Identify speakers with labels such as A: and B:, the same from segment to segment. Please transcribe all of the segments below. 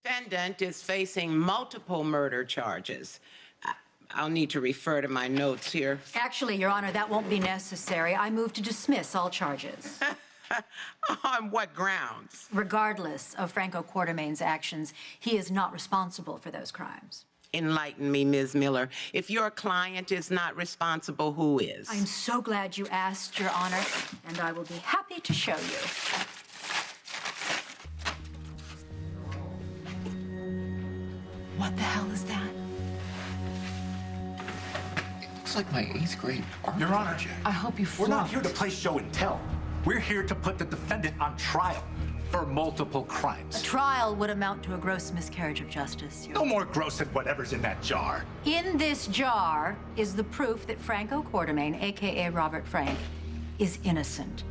A: Defendant is facing multiple murder charges. I'll need to refer to my notes here.
B: Actually, Your Honor, that won't be necessary. I move to dismiss all charges.
A: On what grounds?
B: Regardless of Franco Quartermain's actions, he is not responsible for those crimes.
A: Enlighten me, Ms. Miller. If your client is not responsible, who is?
B: I'm so glad you asked, Your Honor, and I will be happy to show you. What the hell is that?
C: Looks like my 8th grade art
D: Your Honor,
C: project.
B: I hope you
D: we're not
B: flopped.
D: here to play show and tell. We're here to put the defendant on trial for multiple
B: A
D: crimes.
B: trial would amount to a gross miscarriage of justice, Your
D: No more gross than whatever's in that jar.
B: In this jar is the proof that Franco Quartermain, a.k.a. Robert Frank, is innocent.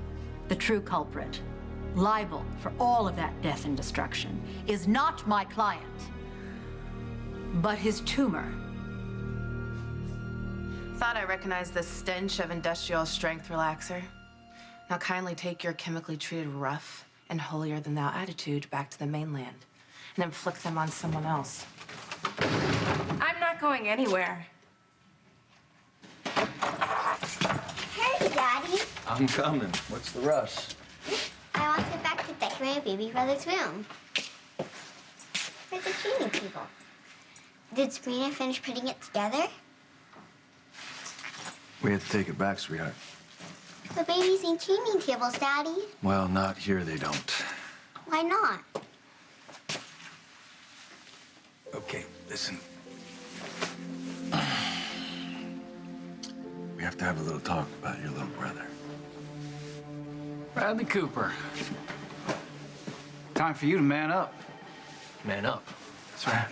B: The true culprit, liable for all of that death and destruction, is not my client, but his tumor.
E: Thought I recognized the stench of industrial strength relaxer. Now kindly take your chemically treated rough and holier-than-thou attitude back to the mainland, and then flick them on someone else. I'm not going anywhere.
F: Hey, Daddy.
C: I'm coming. What's the rush?
F: I want to get back to decorating my baby brother's room. Where's the cleaning table? Did Sabrina finish putting it together?
C: We have to take it back, sweetheart.
F: The babies need cleaning tables, Daddy.
C: Well, not here, they don't.
F: Why not?
C: Okay, listen. We have to have a little talk about your little brother.
G: Bradley Cooper. Time for you to man up.
H: Man up.
G: That's right.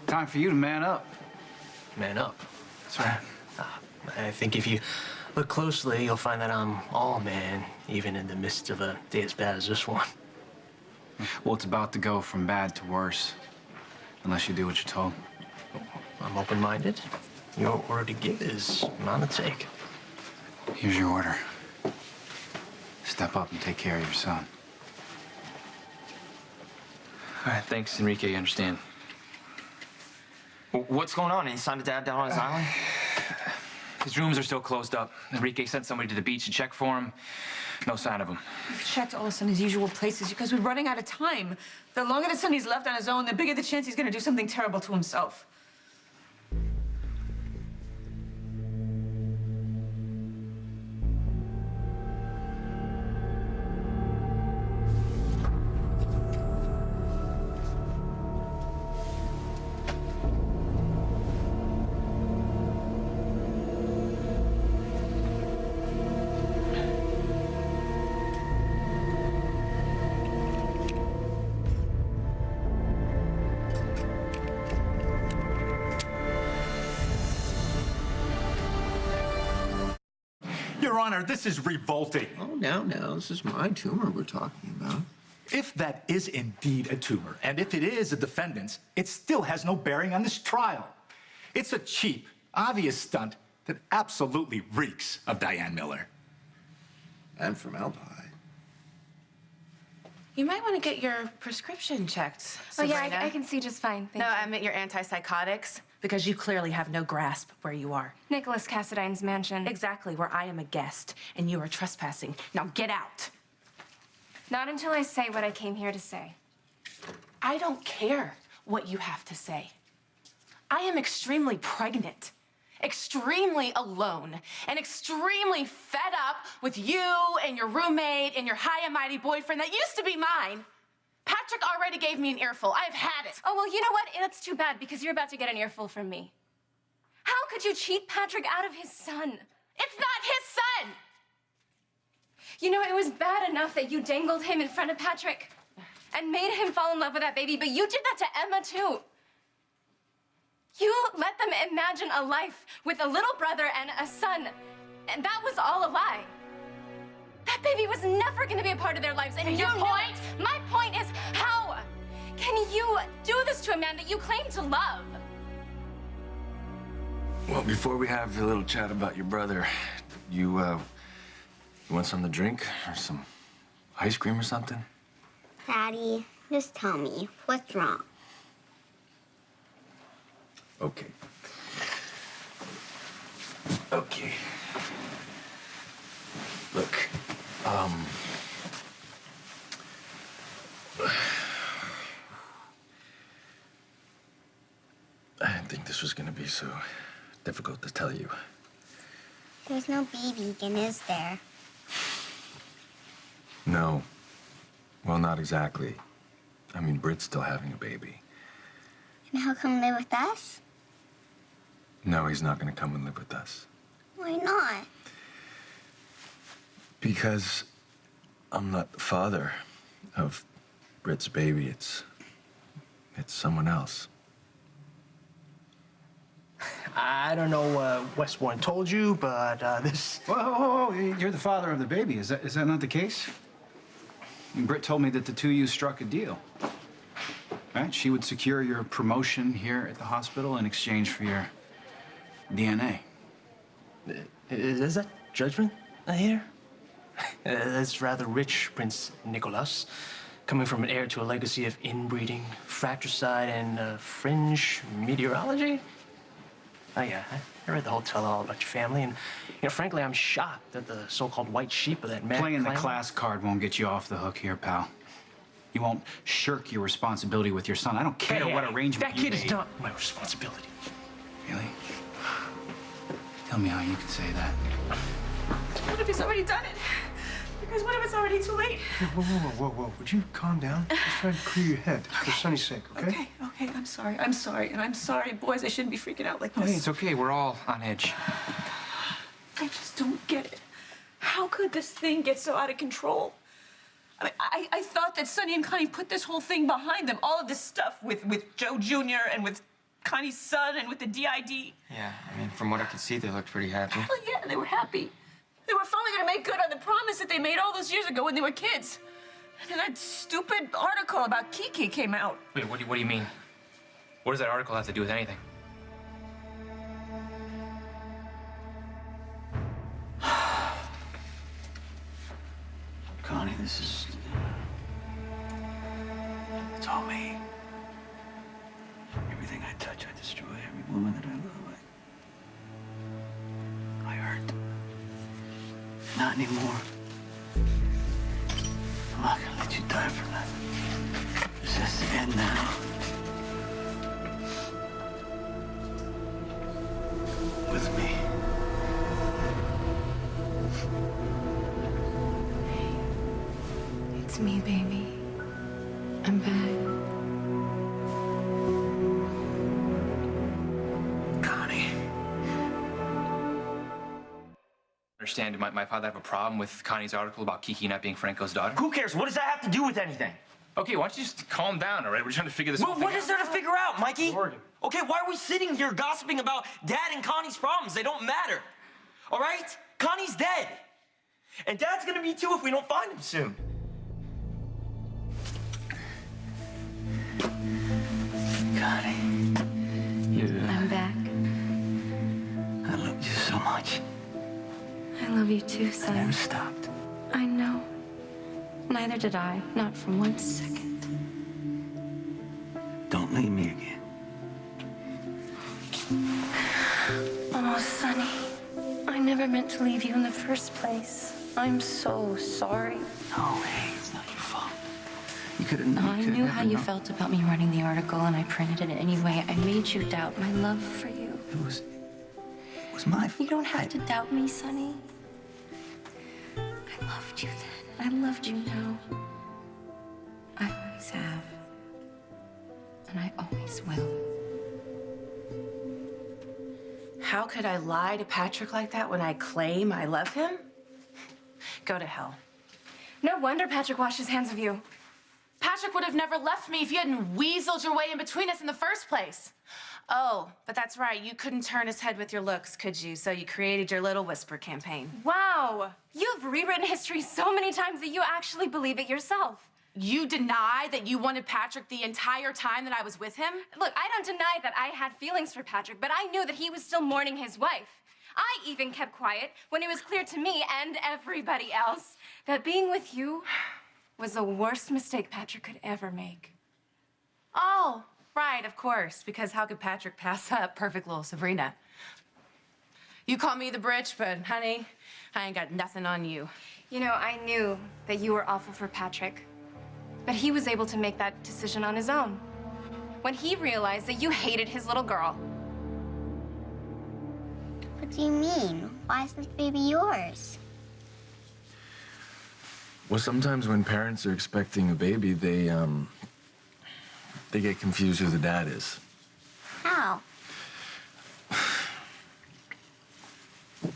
G: Time for you to man up.
H: Man up.
G: That's right.
H: I think if you look closely, you'll find that I'm all man, even in the midst of a day as bad as this one.
G: Well, it's about to go from bad to worse, unless you do what you're told.
H: I'm open-minded. Your order to give is on the take.
G: Here's your order. Step up and take care of your son.
I: All right, thanks, Enrique. You understand. What's going on? He signed a dad down on his island?
G: His rooms are still closed up. Enrique sent somebody to the beach to check for him. No sign of him.
J: We've checked also in his usual places because we're running out of time. The longer the son he's left on his own, the bigger the chance he's going to do something terrible to himself.
D: Your Honor, this is revolting.
C: Oh, now, this is my tumor we're talking about.
D: If that is indeed a tumor, and if it is a defendant's, it still has no bearing on this trial. It's a cheap, obvious stunt that absolutely reeks of Diane Miller.
C: And formaldehyde.
E: You might want to get your prescription checked,
K: Oh, yeah,
E: Sabrina.
K: I can see just fine. Thank
E: No,
K: you.
E: I meant your antipsychotics, because you clearly have no grasp where you are.
K: Nicholas Cassadine's mansion.
E: Exactly, where I am a guest, and you are trespassing. Now get out.
K: Not until I say what I came here to say.
E: I don't care what you have to say. I am extremely pregnant, extremely alone, and extremely fed up with you and your roommate and your high and mighty boyfriend that used to be mine. Patrick already gave me an earful. I've had it.
K: Oh, well, you know what? That's too bad because you're about to get an earful from me. How could you cheat Patrick out of his son?
E: It's not his son.
K: You know, it was bad enough that you dangled him in front of Patrick and made him fall in love with that baby, but you did that to Emma, too. You let them imagine a life with a little brother and a son, and that was all a lie. That baby was never going to be a part of their lives, and your point? My point is, how can you do this to a man that you claim to love?
C: Well, before we have a little chat about your brother, you want something to drink or some ice cream or something?
F: Daddy, Just tell me, what's wrong?
C: Okay. Okay. Look, I didn't think this was gonna be so difficult to tell you.
F: There's no baby again, is there?
C: No. Well, not exactly. I mean, Britt's still having a baby.
F: And how come live with us?
C: No, he's not gonna come and live with us.
F: Why not?
C: Because I'm not the father of Britt's baby. It's someone else.
H: I don't know what Westbourne told you, but this...
L: Whoa, you're the father of the baby. Is that not the case? Britt told me that the two of you struck a deal. Right? She would secure your promotion here at the hospital in exchange for your DNA.
H: Is that judgment I hear? That's rather rich, Prince Nicholas. Coming from an heir to a legacy of inbreeding, fratricide, and fringe meteorology? Oh, yeah, I read the whole tell-all about your family, and, frankly, I'm shocked that the so-called white sheep of that mad
L: Playing the
H: clan...
L: class card won't get you off the hook here, pal. You won't shirk your responsibility with your son. I don't care what arrangement
H: that kid
L: you
H: is
L: made.
H: not my responsibility.
L: Really? Tell me how you can say that.
J: What if he's already done it? Because what if it's already too late?
M: Whoa. Would you calm down? Just try to clear your head for Sonny's sake, okay?
J: Okay, I'm sorry. And I'm sorry, boys. I shouldn't be freaking out like
G: Oh,
J: this.
G: hey, it's okay. We're all on edge.
J: I just don't get it. How could this thing get so out of control? I mean, I thought that Sonny and Connie put this whole thing behind them. All of this stuff with Joe Jr. and with Connie's son and with the DID.
I: Yeah, I mean, from what I could see, they looked pretty happy.
J: Well, yeah, they were happy. They were finally going to make good on the promise that they made all those years ago when they were kids. And then that stupid article about Kiki came out.
G: Wait, what do you mean? What does that article have to do with anything?
L: Connie, this is... It's all me. Everything I touch, I destroy. Every woman that I love, I hurt. Not anymore. I'm not gonna let you die for that. This has to end now. With me.
K: It's me, baby. I'm back.
L: Connie.
G: Understand, might my father have a problem with Connie's article about Kiki not being Franco's daughter?
I: Who cares? What does that have to do with anything?
G: Okay, why don't you just calm down, all right? We're trying to figure this whole
I: Well,
G: thing
I: what
G: out.
I: is there to figure out, Mikey? Okay, why are we sitting here gossiping about Dad and Connie's problems? They don't matter. All right? Connie's dead. And Dad's gonna be too if we don't find him soon.
L: Connie.
K: I'm back.
L: I love you so much.
K: I love you too,
L: I
K: son.
L: never stopped.
K: I know. Neither did I. Not for 1 second.
L: Don't leave me again.
K: Oh, Sonny. I never meant to leave you in the first place. I'm so sorry.
L: No, hey, it's not your fault. You could have
K: I knew how you felt about me writing the article, and I printed it anyway. I made you doubt my love for you.
L: It was my fault.
K: You don't have to doubt me, Sonny. I loved you then. I loved you now. I always have. And I always will.
E: How could I lie to Patrick like that when I claim I love him? Go to hell.
K: No wonder Patrick washed his hands of you.
E: Patrick would have never left me if you hadn't weaseled your way in between us in the first place. Oh, but that's right. You couldn't turn his head with your looks, could you? So you created your little whisper campaign.
K: Wow. You've rewritten history so many times that you actually believe it yourself.
E: You deny that you wanted Patrick the entire time that I was with him?
K: Look, I don't deny that I had feelings for Patrick, but I knew that he was still mourning his wife. I even kept quiet when it was clear to me and everybody else that being with you
E: was the worst mistake Patrick could ever make. Oh, right, of course, because how could Patrick pass up perfect little Sabrina? You call me the britch, but honey, I ain't got nothing on you.
K: You know, I knew that you were awful for Patrick, but he was able to make that decision on his own. When he realized that you hated his little girl.
F: What do you mean? Why isn't the baby yours?
C: Well, sometimes when parents are expecting a baby, they get confused who the dad is.
F: How?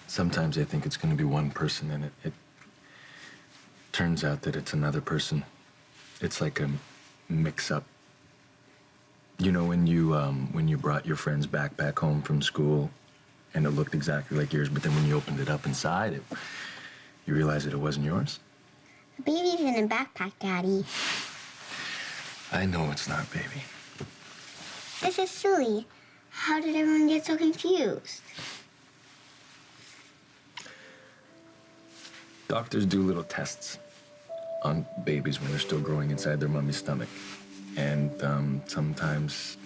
C: Sometimes they think it's going to be one person, and it turns out that it's another person. It's like a mix-up. You know, when you brought your friend's backpack home from school, and it looked exactly like yours, but then when you opened it up inside, you realized that it wasn't yours?
F: The baby's in a backpack, Daddy.
C: I know it's not, baby.
F: This is silly. How did everyone get so confused?
C: Doctors do little tests on babies when they're still growing inside their mommy's stomach. And sometimes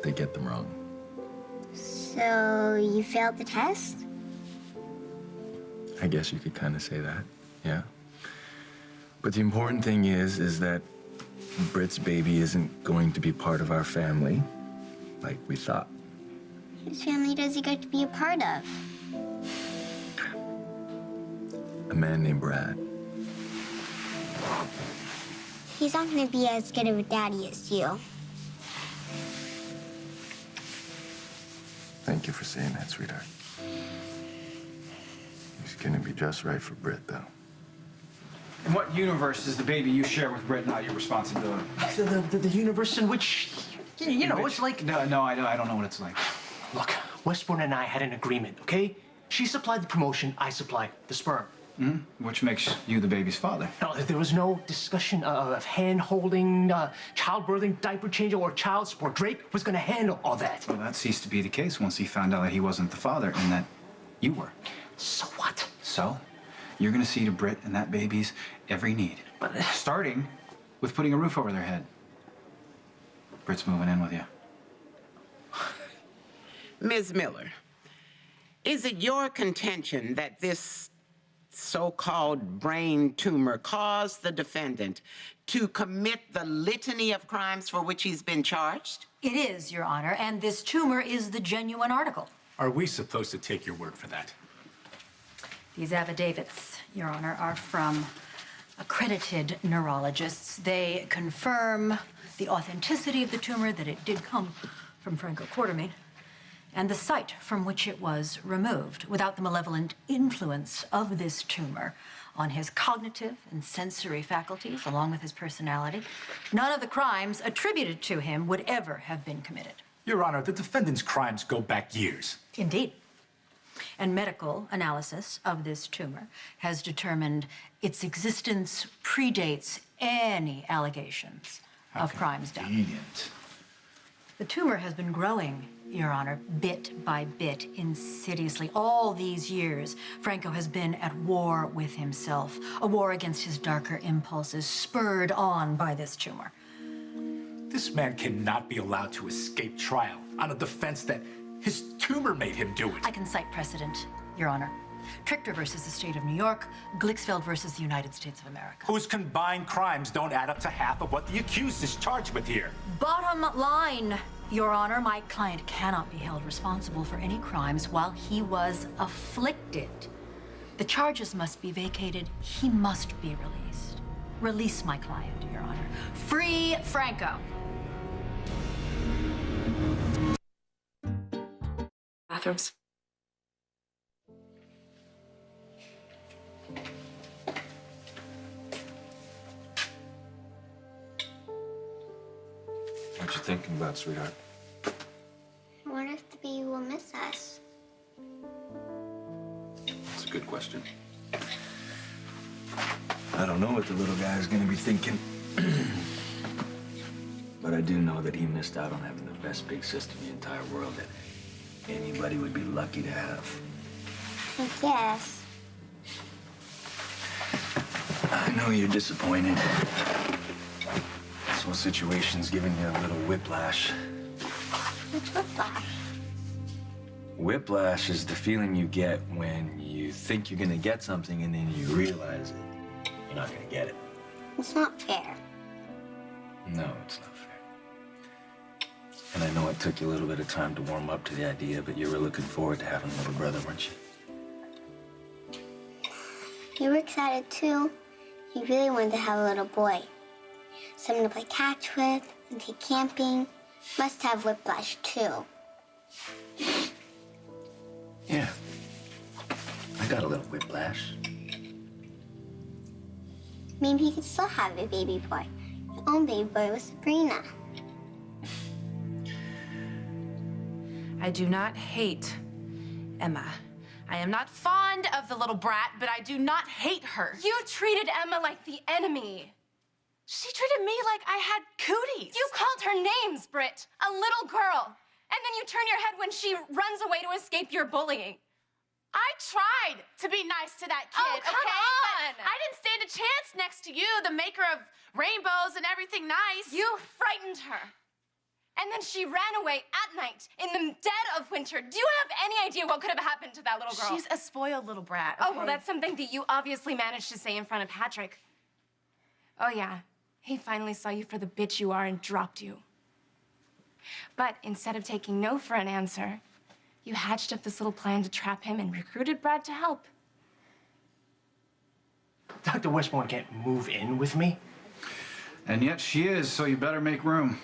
C: they get them wrong.
F: So you failed the test?
C: I guess you could kind of say that, yeah. But the important thing is that Britt's baby isn't going to be part of our family like we thought.
F: Whose family does he get to be a part of?
C: A man named Brad.
F: He's not going to be as good of a daddy as you.
C: Thank you for saying that, sweetheart. He's gonna be just right for Britt, though.
L: In what universe is the baby you share with Britt not your responsibility?
H: The universe in which, you know, it's like...
L: No, I don't know what it's like.
H: Look, Westbourne and I had an agreement, okay? She supplied the promotion, I supplied the sperm.
L: Mm-hmm. Which makes you the baby's father.
H: No, there was no discussion of hand-holding, childbirthing, diaper changing, or child support. Drake was gonna handle all that.
L: Well, that ceased to be the case once he found out that he wasn't the father and that you were.
H: So what?
L: So, you're gonna see to Britt and that baby's every need.
H: But,
L: starting with putting a roof over their head. Britt's moving in with you.
A: Ms. Miller, is it your contention that this so-called brain tumor caused the defendant to commit the litany of crimes for which he's been charged?
B: It is, Your Honor, and this tumor is the genuine article.
D: Are we supposed to take your word for that?
B: These affidavits, Your Honor, are from accredited neurologists. They confirm the authenticity of the tumor, that it did come from Franco Quartermain, and the site from which it was removed, without the malevolent influence of this tumor on his cognitive and sensory faculties, along with his personality. None of the crimes attributed to him would ever have been committed.
D: Your Honor, the defendant's crimes go back years.
B: Indeed. And medical analysis of this tumor has determined its existence predates any allegations of crimes done. The tumor has been growing, Your Honor, bit by bit, insidiously. All these years, Franco has been at war with himself, a war against his darker impulses, spurred on by this tumor.
D: This man cannot be allowed to escape trial on a defense that his tumor made him do it.
B: I can cite precedent, Your Honor. Trichter versus the state of New York, Glicksfeld versus the United States of America.
D: Whose combined crimes don't add up to half of what the accused is charged with here.
B: Bottom line, Your Honor, my client cannot be held responsible for any crimes while he was afflicted. The charges must be vacated. He must be released. Release my client, Your Honor. Free Franco.
E: Bathrooms.
C: What you thinking about, sweetheart?
F: I wonder if the baby will miss us.
C: That's a good question. I don't know what the little guy is gonna be thinking. But I do know that he missed out on having the best big sister in the entire world that anybody would be lucky to have.
F: I guess.
C: I know you're disappointed. This whole situation's giving you a little whiplash.
F: What's whiplash?
C: Whiplash is the feeling you get when you think you're gonna get something and then you realize you're not gonna get it.
F: It's not fair.
C: No, it's not fair. And I know it took you a little bit of time to warm up to the idea, but you were looking forward to having a little brother, weren't you?
F: You were excited too. You really wanted to have a little boy. Someone to play catch with and take camping. Must have whiplash too.
C: Yeah. I got a little whiplash.
F: Maybe you could still have a baby boy. Your own baby boy with Sabrina.
E: I do not hate Emma. I am not fond of the little brat, but I do not hate her.
K: You treated Emma like the enemy.
E: She treated me like I had cooties.
K: You called her names, Britt. A little girl. And then you turn your head when she runs away to escape your bullying.
E: I tried to be nice to that kid,
K: Oh, come
E: okay?
K: on!
E: But I didn't stand a chance next to you, the maker of rainbows and everything nice.
K: You frightened her. And then she ran away at night in the dead of winter. Do you have any idea what could have happened to that little girl?
E: She's a spoiled little brat,
K: Oh,
E: okay?
K: well, that's something that you obviously managed to say in front of Patrick. Oh, yeah. He finally saw you for the bitch you are and dropped you. But instead of taking no for an answer, you hatched up this little plan to trap him and recruited Brad to help.
H: Dr. Westbourne can't move in with me.
L: And yet she is, so you better make room.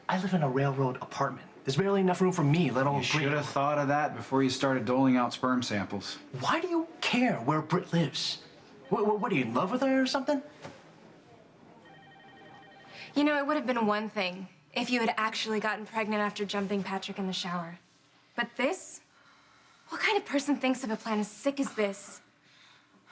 H: I live in a railroad apartment. There's barely enough room for me, let alone
L: You should have thought of that before you started doling out sperm samples.
H: Why do you care where Britt lives? What are you, in love with her or something?
K: You know, it would have been one thing if you had actually gotten pregnant after jumping Patrick in the shower. But this? What kind of person thinks of a plan as sick as this?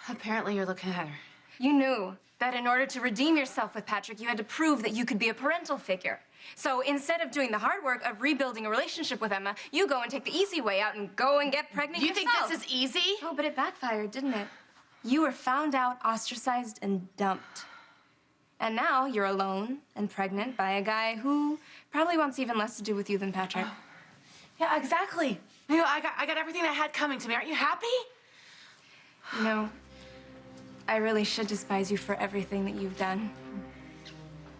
E: Apparently you're looking at her.
K: You knew that in order to redeem yourself with Patrick, you had to prove that you could be a parental figure. So instead of doing the hard work of rebuilding a relationship with Emma, you go and take the easy way out and go and get pregnant
E: You think
K: yourself.
E: this is easy?
K: Oh, but it backfired, didn't it? You were found out, ostracized, and dumped. And now you're alone and pregnant by a guy who probably wants even less to do with you than Patrick.
E: Yeah, exactly. You know, I got everything I had coming to me. Aren't you happy?
K: You know, I really should despise you for everything that you've done.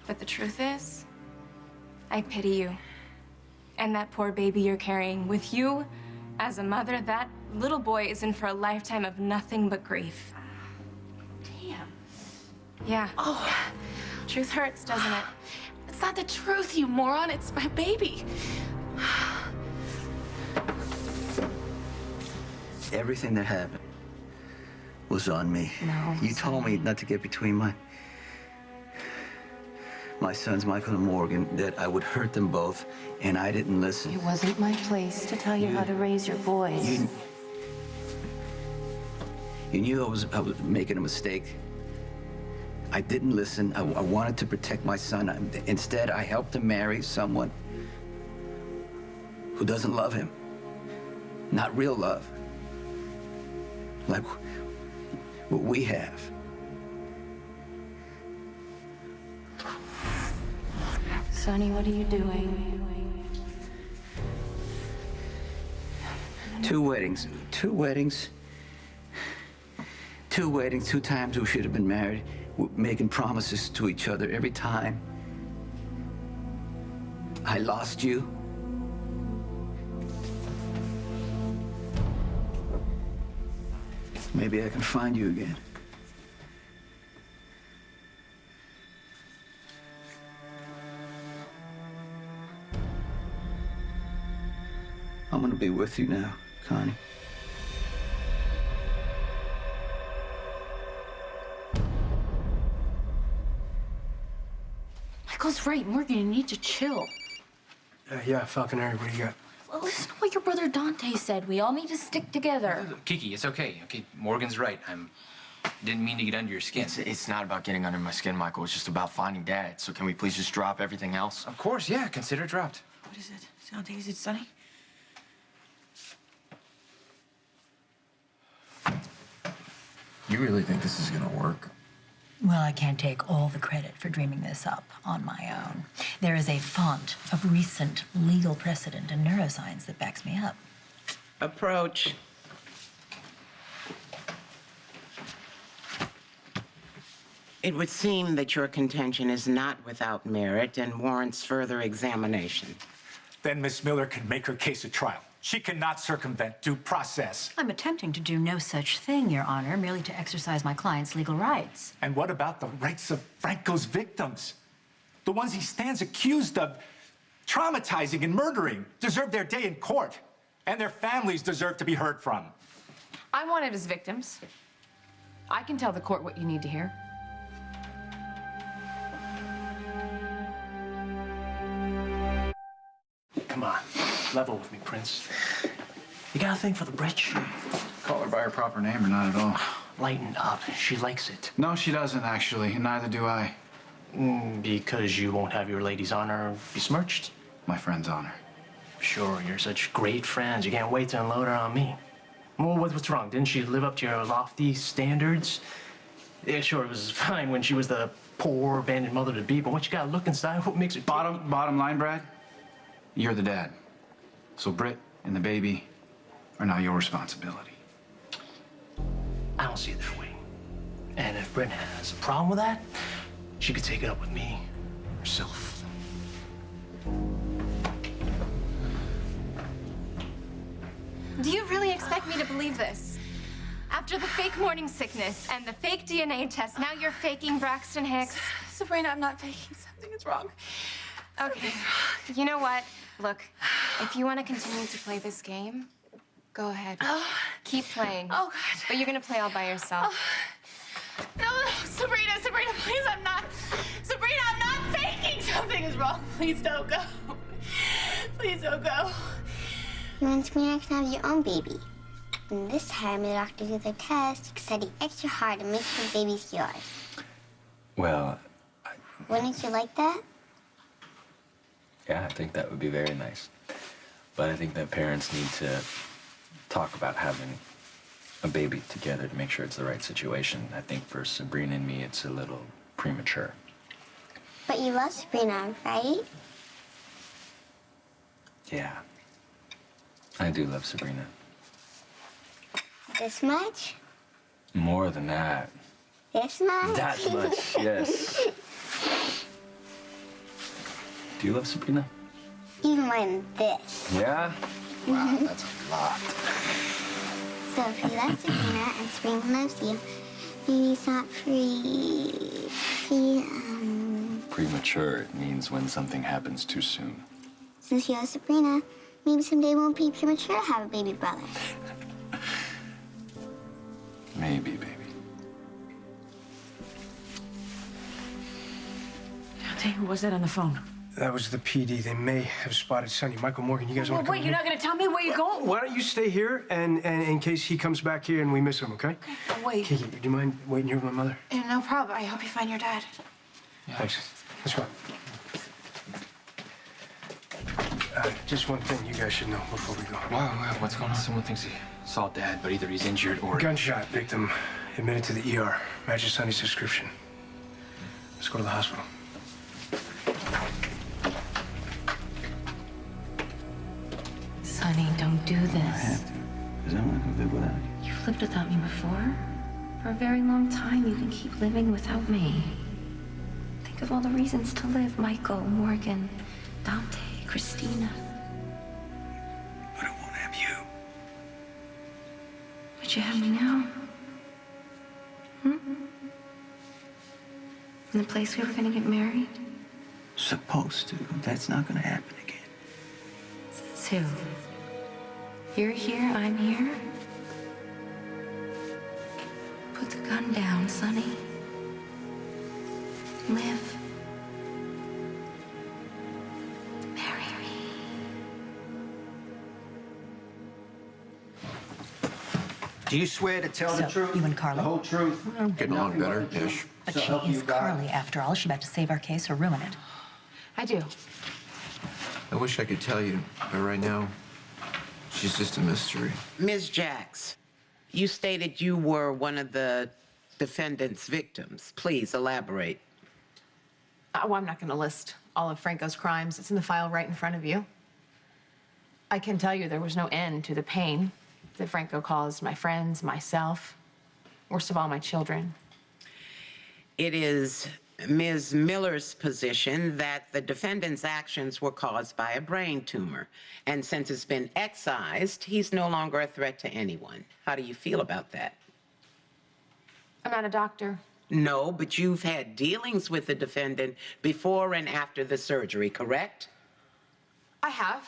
K: But the truth is, I pity you. And that poor baby you're carrying. With you, as a mother, that little boy is in for a lifetime of nothing but grief.
E: Damn.
K: Yeah.
E: Oh.
K: Truth hurts, doesn't it?
E: It's not the truth, you moron. It's my baby.
N: Everything that happened was on me.
K: No.
N: You told me not to get between my sons, Michael and Morgan, that I would hurt them both, and I didn't listen.
O: It wasn't my place to tell you how to raise your boys.
N: You knew I was making a mistake. I didn't listen. I wanted to protect my son. Instead, I helped him marry someone who doesn't love him. Not real love. Like what we have.
O: Sonny, what are you doing?
N: Two weddings. Two weddings. Two weddings, 2 times we should have been married. We're making promises to each other every time. I lost you. Maybe I can find you again. I'm gonna be with you now, Connie.
J: Michael's right, Morgan. You need to chill.
M: Yeah, Falconeri, what do you got?
J: Well, listen to what your brother Dante said. We all need to stick together.
G: Kiki, it's okay. Okay, Morgan's right. Didn't mean to get under your skin.
I: It's not about getting under my skin, Michael. It's just about finding Dad. So can we please just drop everything else?
G: Of course, yeah. Consider it dropped.
J: What is it? Dante, is it Sonny?
C: You really think this is gonna work?
B: Well, I can't take all the credit for dreaming this up on my own. There is a font of recent legal precedent and neuroscience that backs me up.
A: Approach. It would seem that your contention is not without merit and warrants further examination.
D: Then Miss Miller can make her case at trial. She cannot circumvent due process.
B: I'm attempting to do no such thing, Your Honor, merely to exercise my client's legal rights.
D: And what about the rights of Franco's victims? The ones he stands accused of traumatizing and murdering deserve their day in court. And their families deserve to be heard from.
E: I'm one of his victims. I can tell the court what you need to hear.
H: Come on, level with me, Prince. You got a thing for the bridge?
L: Call her by her proper name or not at all?
H: Lighten up. She likes it.
L: No, she doesn't, actually, and neither do I.
H: Because you won't have your lady's honor besmirched?
L: My friend's honor.
H: Sure, you're such great friends. You can't wait to unload her on me. Well, what's wrong? Didn't she live up to your lofty standards? Yeah, sure, it was fine when she was the poor, abandoned mother to be, but once you got a look inside, what makes it...
L: Bottom line, Brad, you're the dad. So Britt and the baby are now your responsibility.
H: I don't see it that way. And if Britt has a problem with that, she could take it up with me herself.
K: Do you really expect me to believe this? After the fake morning sickness and the fake DNA test, now you're faking Braxton Hicks?
E: Sabrina, I'm not faking. Something is wrong.
K: Okay. You know what? Look, if you want to continue to play this game, go ahead. Keep playing.
E: Oh, God.
K: But you're going to play all by yourself.
E: No, Sabrina, please, I'm not faking. Something is wrong. Please don't go. Please don't go.
F: You and Sabrina can have your own baby. And this time, the doctor did their test, studied extra hard to make sure the baby's yours.
C: Well,
F: Wouldn't you like that?
C: yeah, I think that would be very nice. But I think that parents need to talk about having a baby together to make sure it's the right situation. I think for Sabrina and me, it's a little premature.
F: But you love Sabrina, right?
C: Yeah. I do love Sabrina.
F: This much?
C: More than that.
F: This much?
C: That much, yes. Do you love Sabrina?
F: Even more than this.
C: Yeah? Wow, that's a lot.
F: So if you love Sabrina and Sabrina loves you, maybe it's not
C: Premature, it means when something happens too soon.
F: Since you love Sabrina, maybe someday it won't be premature to have a baby brother.
C: Maybe, baby.
J: Hey, who was that on the phone?
M: That was the PD. They may have spotted Sonny. Michael Morgan, you guys want to come
J: Wait, you're
M: in?
J: not going to tell me where you're going?
M: Why don't you stay here and in case he comes back here and we miss him, okay?
E: Oh, wait.
M: Kiki, do you mind waiting here with my mother?
E: Yeah, no problem. I hope you find your dad.
M: Thanks. Let's go. Just one thing you guys should know before we go.
G: Wow, what's going on? Someone thinks he saw Dad, but either he's injured or...
M: Gunshot victim admitted to the ER. Matches Sonny's description. Let's go to the hospital.
O: Sonny, don't do this.
N: I have to, because I'm not going to live without you.
O: You've lived without me before. For a very long time, you can keep living without me. Think of all the reasons to live. Michael, Morgan, Dante, Christina.
N: But I won't have you.
O: But you have me now. In the place we were going to get married?
N: Supposed to. That's not going to happen again.
O: Says who? You're here, I'm here. Put the gun down, Sonny. Live. Marry me.
P: Do you swear to tell the
B: So,
P: truth?
B: you and Carla?
P: The whole truth?
Q: Getting along better-ish.
B: But she is Carly, after all. Is she about to save our case or ruin it?
E: I do.
Q: I wish I could tell you, but right now, she's just a mystery.
A: Ms. Jacks, you stated you were one of the defendant's victims. Please elaborate.
E: Well, I'm not going to list all of Franco's crimes. It's in the file right in front of you. I can tell you there was no end to the pain that Franco caused my friends, myself, worst of all, my children.
A: It is Ms. Miller's position that the defendant's actions were caused by a brain tumor. And since it's been excised, he's no longer a threat to anyone. How do you feel about that?
E: I'm not a doctor.
A: No, but you've had dealings with the defendant before and after the surgery, correct?
E: I have.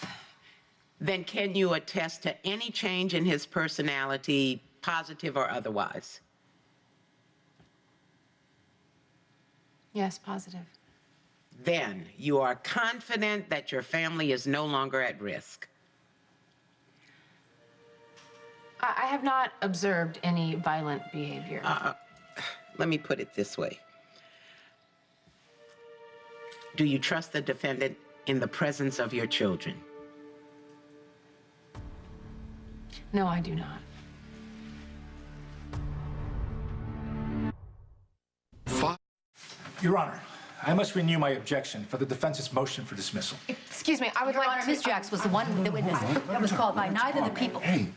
A: Then can you attest to any change in his personality, positive or otherwise?
E: Yes, positive.
A: Then you are confident that your family is no longer at risk.
E: I have not observed any violent behavior.
A: Let me put it this way. Do you trust the defendant in the presence of your children?
E: No, I do not.
D: Your Honor, I must renew my objection for the defense's motion for dismissal.
B: Excuse me, I would like to... Ms. Jacks was the one, the witness that was called by neither the people.
Q: Hey,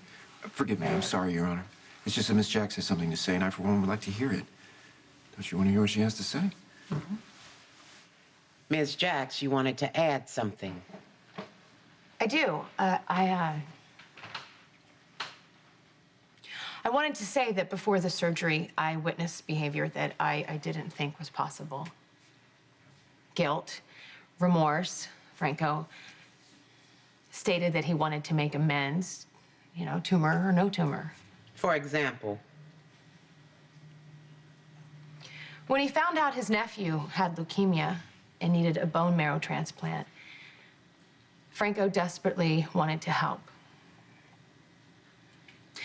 Q: forgive me. I'm sorry, Your Honor. It's just that Miss Jax has something to say, and I, for one, would like to hear it. Don't you want to hear what she has to say?
A: Ms. Jacks, you wanted to add something.
E: I do. I wanted to say that before the surgery, I witnessed behavior that I didn't think was possible. Guilt, remorse. Franco stated that he wanted to make amends, you know, tumor or no tumor.
A: For example?
E: When he found out his nephew had leukemia and needed a bone marrow transplant, Franco desperately wanted to help.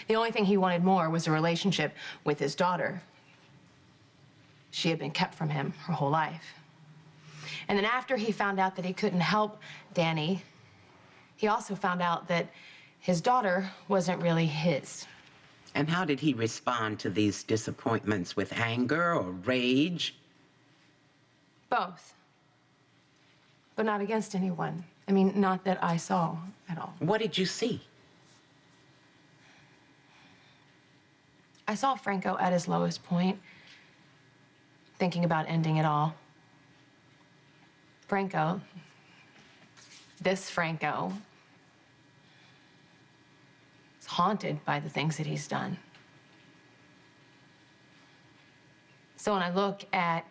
E: The only thing he wanted more was a relationship with his daughter. She had been kept from him her whole life. And then after he found out that he couldn't help Danny, he also found out that his daughter wasn't really his.
A: And how did he respond to these disappointments? With anger or rage?
E: Both. But not against anyone. I mean, not that I saw at all.
A: What did you see?
E: I saw Franco at his lowest point, thinking about ending it all. Franco, this Franco, is haunted by the things that he's done. So when I look at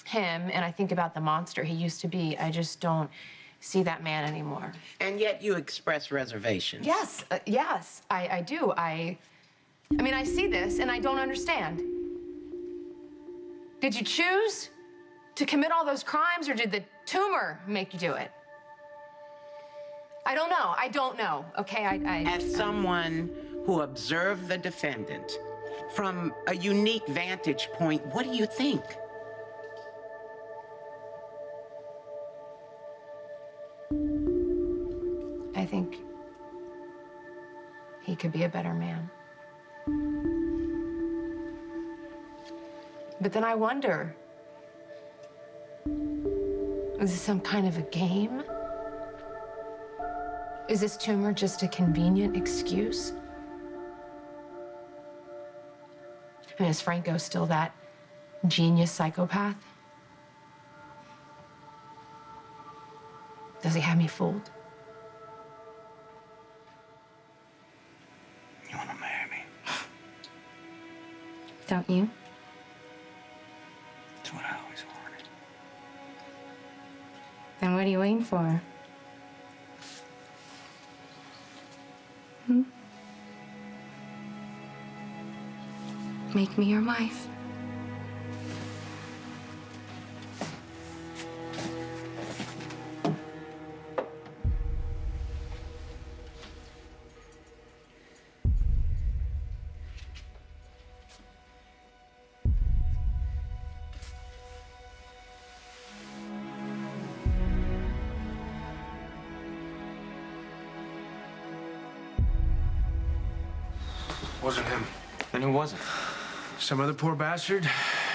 E: him and I think about the monster he used to be, I just don't see that man anymore.
A: And yet you express reservations.
E: Yes, yes, I do. I mean, I see this and I don't understand. Did you choose to commit all those crimes, or did the tumor make you do it? I don't know. I don't know, okay?
A: As someone who observed the defendant from a unique vantage point, what do you think?
E: I think he could be a better man. But then I wonder, is this some kind of a game? Is this tumor just a convenient excuse? I mean, is Franco still that genius psychopath? Does he have me fooled?
L: You want to marry me?
O: Don't you?
L: That's what I always wanted.
O: Then what are you waiting for? Make me your wife.
M: Wasn't him.
G: Then who was it?
M: Some other poor bastard.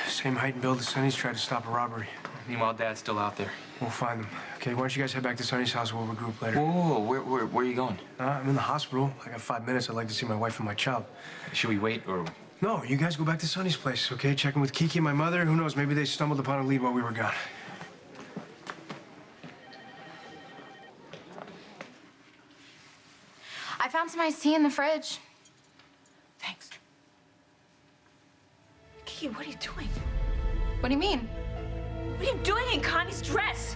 M: Same height and build as Sonny's tried to stop a robbery.
G: Meanwhile, Dad's still out there.
M: We'll find them. Okay, why don't you guys head back to Sonny's house? We'll regroup later.
G: Whoa, where are you going?
M: I'm in the hospital. I got 5 minutes. I'd like to see my wife and my child.
G: Should we wait or?
M: No, you guys go back to Sonny's place, okay? Check in with Kiki and my mother. Who knows? Maybe they stumbled upon a lead while we were gone.
K: I found some iced tea in the fridge.
J: Thanks. Kiki, what are you doing?
K: What do you mean?
J: What are you doing in Connie's dress?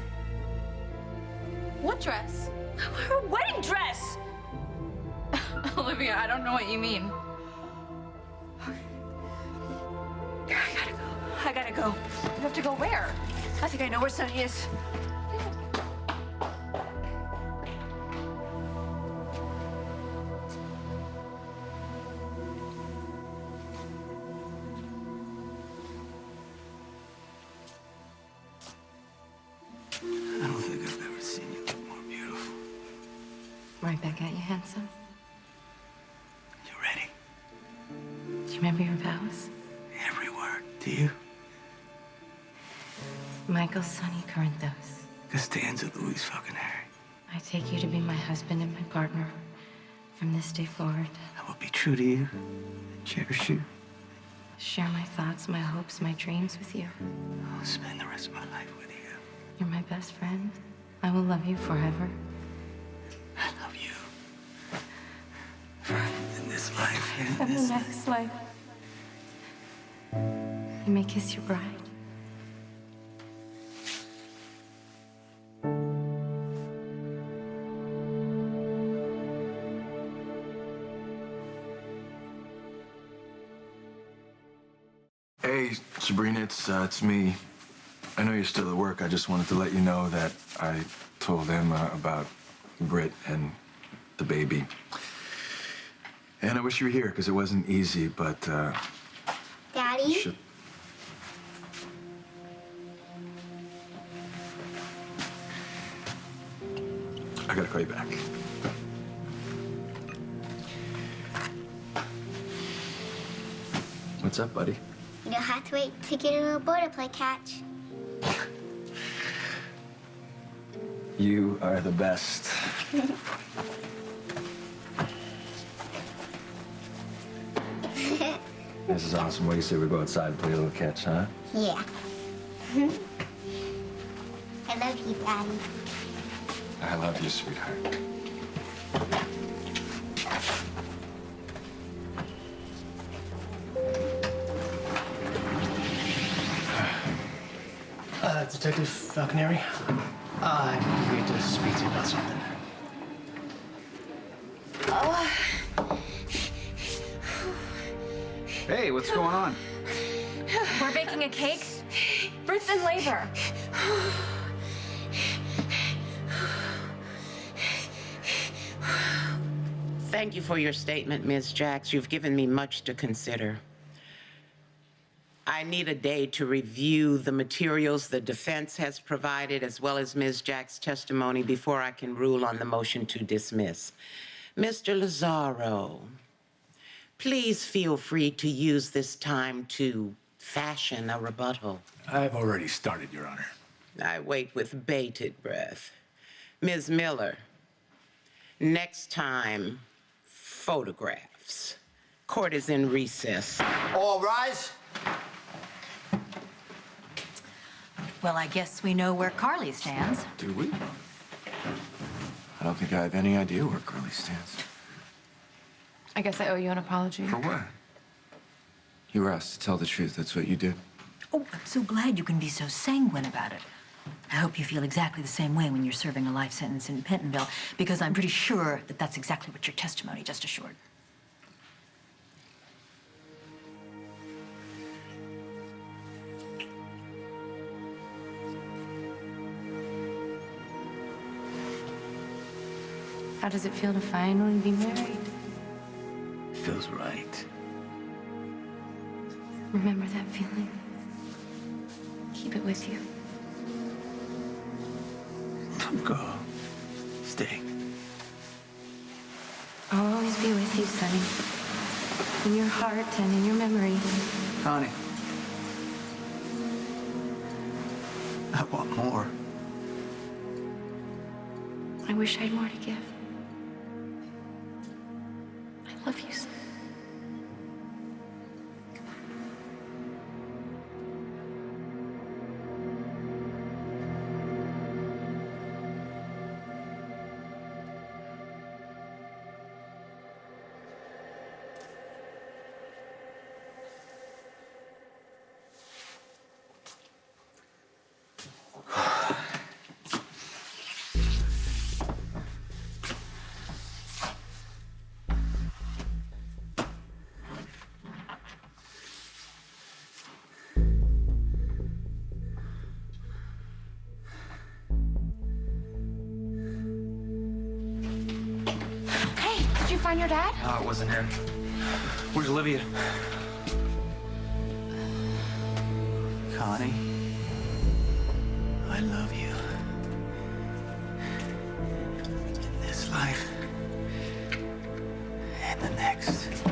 K: What dress?
J: Her wedding dress!
K: Olivia, I don't know what you mean.
J: I gotta go.
K: You have to go where?
J: I think I know where Sonny is.
N: I don't think I've ever seen you look more beautiful.
O: Right back at you, handsome.
N: You ready?
O: Do you remember your vows?
N: Every word. Do you?
O: Michael Sonny Corinthos.
N: Costanza Louise fucking Harry.
O: I take you to be my husband and my partner from this day forward.
N: I will be true to you and cherish you.
O: Share my thoughts, my hopes, my dreams with you.
N: I'll spend the rest of my life with you.
O: You're my best friend. I will love you forever.
N: I love you. Forever in this life and
O: And the
N: this
O: next life. You may kiss your bride.
C: Hey, Sabrina, it's me. I know you're still at work. I just wanted to let you know that I told Emma about Britt and the baby. And I wish you were here because it wasn't easy, but
F: Daddy?
C: I gotta call you back. What's up, buddy?
F: You don't have to wait to get a little boy to play catch.
C: You are the best. This is awesome. What do you say we go outside and play a little catch, huh?
F: Yeah. I love you, Daddy.
C: I love you, sweetheart.
H: Detective Falconeri, I'm here to speak to you about something.
L: Hey, what's going on?
K: We're baking a cake. Britt's in labor.
A: Thank you for your statement, Ms. Jacks. You've given me much to consider. I need a day to review the materials the defense has provided, as well as Ms. Jack's testimony, before I can rule on the motion to dismiss. Mr. Lazaro, please feel free to use this time to fashion a rebuttal.
D: I've already started, Your Honor.
A: I wait with bated breath. Ms. Miller, next time, photographs. Court is in recess.
P: All rise.
B: Well, I guess we know where Carly stands.
Q: Do we? I don't think I have any idea where Carly stands.
E: I guess I owe you an apology.
Q: For what? You were asked to tell the truth. That's what you did.
B: Oh, I'm so glad you can be so sanguine about it. I hope you feel exactly the same way when you're serving a life sentence in Pentonville, because I'm pretty sure that that's exactly what your testimony just assured.
O: How does it feel to finally be married?
N: Feels right.
O: Remember that feeling? Keep it with you.
N: Don't go. Stay.
O: I'll always be with you, Sonny. in your heart and in your memory.
P: Connie. I want more.
O: I wish I had more to give. I love you, son.
K: Did you find your dad?
G: No, it wasn't him. Where's Olivia?
P: Connie, I love you. In this life and the next.